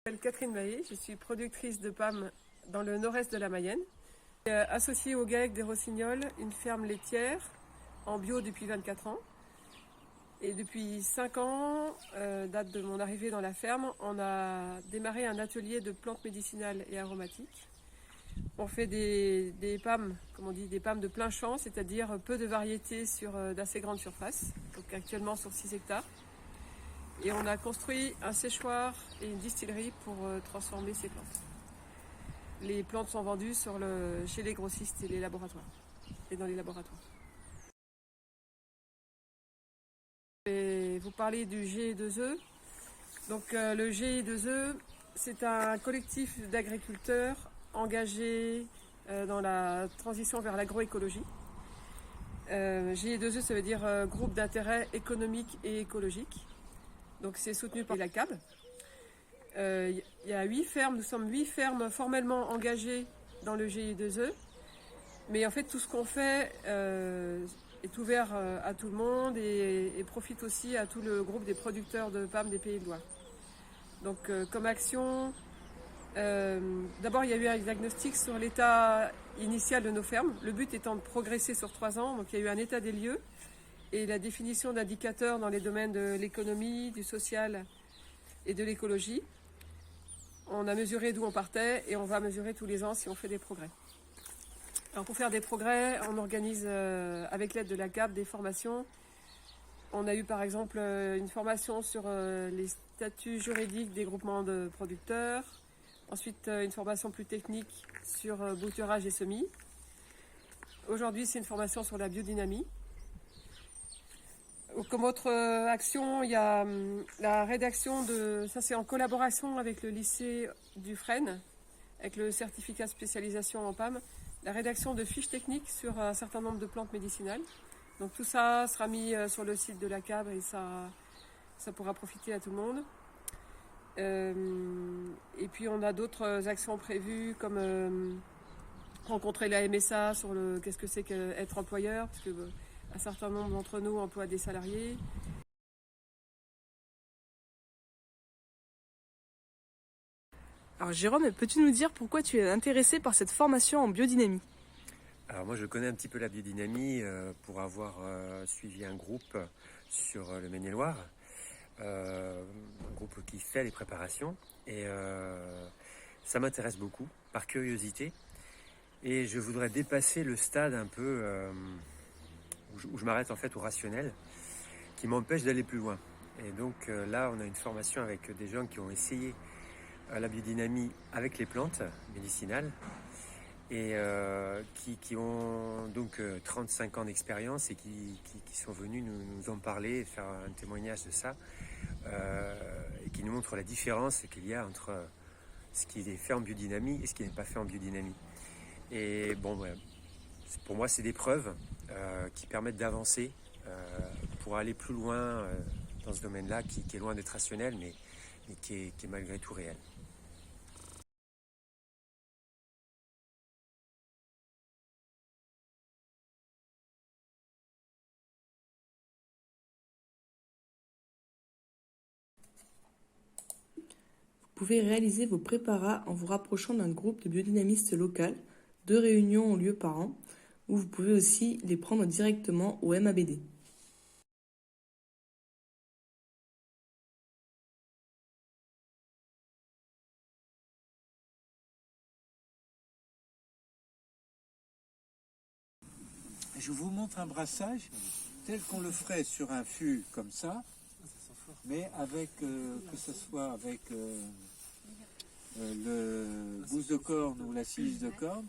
Je m'appelle Catherine Mahé, je suis productrice de PAM dans le nord-est de la Mayenne. Associée au GAEC des Rossignols, une ferme laitière en bio depuis 24 ans. Et depuis 5 ans, date de mon arrivée dans la ferme, on a démarré un atelier de plantes médicinales et aromatiques. On fait des PAM, comme on dit, des PAM de plein champ, c'est-à-dire peu de variétés sur d'assez grande surface, donc actuellement sur 6 hectares. Et on a construit un séchoir et une distillerie pour transformer ces plantes. Les plantes sont vendues chez les grossistes et les laboratoires, et dans les laboratoires. Et vous parlez du GIE2E. Donc le GIE2E, c'est un collectif d'agriculteurs engagés dans la transition vers l'agroécologie. GIE2E, ça veut dire groupe d'intérêt économique et écologique. Donc c'est soutenu par la CAB. Il y a 8 fermes, nous sommes 8 fermes formellement engagées dans le GIE2E. Mais en fait, tout ce qu'on fait est ouvert à tout le monde et profite aussi à tout le groupe des producteurs de PAM des Pays de Loire. Donc comme action, d'abord il y a eu un diagnostic sur l'état initial de nos fermes. Le but étant de progresser sur 3 ans. Donc il y a eu un état des lieux et la définition d'indicateurs dans les domaines de l'économie, du social et de l'écologie. On a mesuré d'où on partait et on va mesurer tous les ans si on fait des progrès. Alors pour faire des progrès, on organise avec l'aide de la CAB des formations. On a eu par exemple une formation sur les statuts juridiques des groupements de producteurs. Ensuite une formation plus technique sur bouturage et semis. Aujourd'hui c'est une formation sur la biodynamie. Comme autre action, il y a la rédaction ça c'est en collaboration avec le lycée du Fresne, avec le certificat de spécialisation en PAM, la rédaction de fiches techniques sur un certain nombre de plantes médicinales. Donc tout ça sera mis sur le site de la CAB et ça pourra profiter à tout le monde. Et puis on a d'autres actions prévues comme rencontrer la MSA sur qu'est-ce que c'est qu'être employeur, parce que un certain nombre d'entre nous emploient des salariés. Alors Jérôme, peux-tu nous dire pourquoi tu es intéressé par cette formation en biodynamie ? Alors moi je connais un petit peu la biodynamie pour avoir suivi un groupe sur le Maine-et-Loire, un groupe qui fait les préparations et ça m'intéresse beaucoup par curiosité et je voudrais dépasser le stade un peu où je m'arrête en fait au rationnel qui m'empêche d'aller plus loin. Et donc là on a une formation avec des gens qui ont essayé la biodynamie avec les plantes médicinales et qui ont donc 35 ans d'expérience et qui sont venus nous en parler et faire un témoignage de ça et qui nous montrent la différence qu'il y a entre ce qui est fait en biodynamie et ce qui n'est pas fait en biodynamie. Et bon, ouais, pour moi c'est des preuves qui permettent d'avancer pour aller plus loin dans ce domaine-là qui est loin d'être rationnel mais qui est malgré tout réel. Vous pouvez réaliser vos préparats en vous rapprochant d'un groupe de biodynamistes local. 2 réunions ont lieu par an, ou vous pouvez aussi les prendre directement au MABD. Je vous montre un brassage tel qu'on le ferait sur un fût comme ça, mais avec que ce soit avec le bouse de corne ou la silice de corne,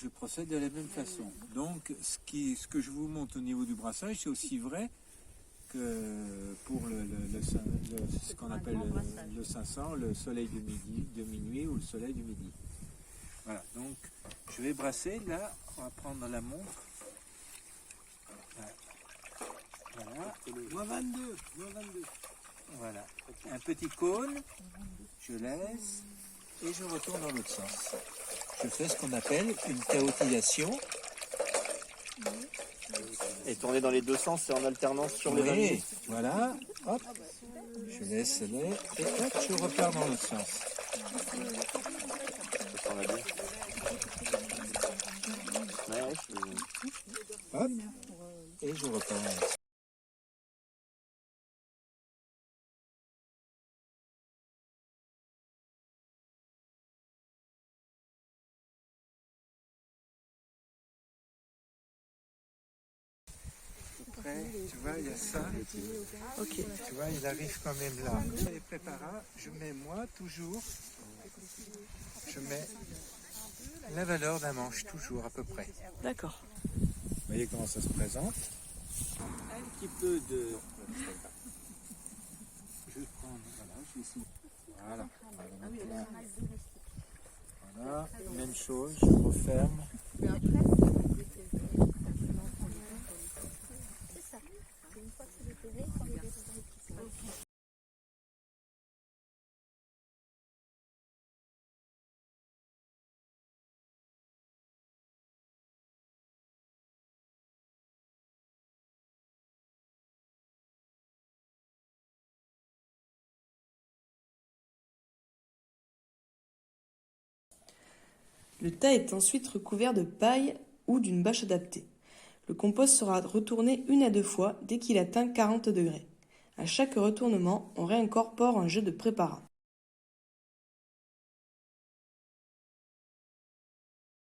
je procède de la même façon. Donc ce que je vous montre au niveau du brassage, c'est aussi vrai que pour ce qu'on appelle le 500, le soleil de minuit ou le soleil du midi. Voilà, donc je vais brasser, là, on va prendre la montre. Voilà. Moins 22. Voilà. Un petit cône, je laisse et je retourne dans l'autre sens. Je fais ce qu'on appelle une chaotisation. Et tourner dans les deux sens, c'est en alternance sur les 20 minutes. Voilà, hop, je laisse aller et hop, je repars dans l'autre sens. Ça s'en va bien. Ouais, Hop, et je recommence. Après, tu vois, il y a ça. Ok. Tu vois, il arrive quand même là. Les préparats, je mets moi toujours, je mets la valeur d'un manche toujours à peu près. D'accord. Vous voyez comment ça se présente? Un petit peu de... Je vais prendre, voilà, je vais essayer. Voilà. Voilà, même chose, je referme. Le tas est ensuite recouvert de paille ou d'une bâche adaptée. Le compost sera retourné 1 à 2 fois dès qu'il atteint 40 degrés. À chaque retournement, on réincorpore un jet de préparat.